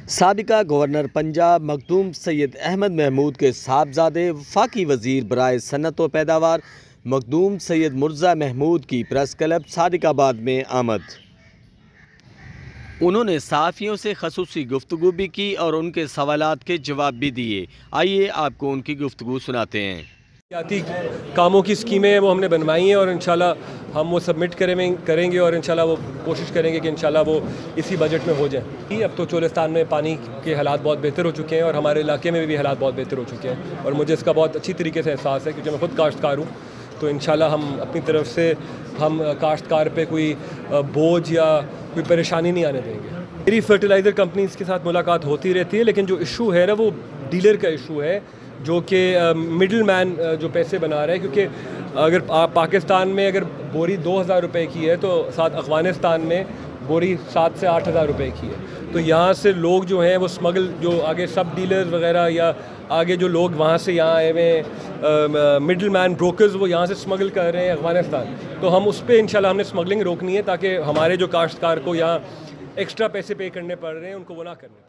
سابقہ گورنر پنجاب مخدوم سید احمد محمود کے صاحبزادے وفاقی وزیر برائے صنعت و پیداوار مخدوم سید مرزا محمود کی پریس کلب صادق آباد میں آمد۔ انہوں نے صحافیوں سے خصوصی گفتگو بھی کی اور ان کے سوالات کے جواب بھی دیے۔ آئیے آپ کو ان کی گفتگو سناتے ہیں۔ کاموں کی اسکیمیں وہ ہم نے بنوائی ہیں اور انشاءاللہ ہم وہ سبمٹ کریں گے اور انشاءاللہ وہ کوشش کریں گے کہ انشاءاللہ وہ اسی بجٹ میں ہو جائیں۔ اب تو چولستان میں پانی کے حالات بہت بہتر ہو چکے ہیں اور ہمارے علاقے میں بھی حالات بہت بہتر ہو چکے ہیں اور مجھے اس کا بہت اچھی طریقے سے احساس ہے کیونکہ میں خود کاشتکار ہوں، تو انشاءاللہ ہم اپنی طرف سے ہم کاشتکار پہ کوئی بوجھ یا کوئی پریشانی نہیں آنے دیں گے۔ میری فرٹیلائزر کمپنیز کے ساتھ ملاقات ہوتی رہتی ہے، لیکن جو ایشو ہے نا وہ ڈیلر کا ایشو ہے، جو کہ مڈل مین جو پیسے بنا رہا ہے، کیونکہ اگر پاکستان میں اگر بوری 2000 روپے کی ہے تو ساتھ افغانستان میں بوری 7 سے 8000 روپے کی ہے، تو یہاں سے لوگ جو ہیں وہ اسمگل جو آگے سب ڈیلر وغیرہ یا آگے جو لوگ وہاں سے یہاں آئے ہوئے ہیں مڈل مین بروکرز وہ یہاں سے اسمگل کر رہے ہیں افغانستان، تو ہم اس پہ انشاءاللہ ہم نے اسمگلنگ روکنی ہے تاکہ ہمارے جو کاشتکار کو یہاں ایکسٹرا پیسے پے کرنے پڑ رہے ہیں ان کو وہ نہ کرنے۔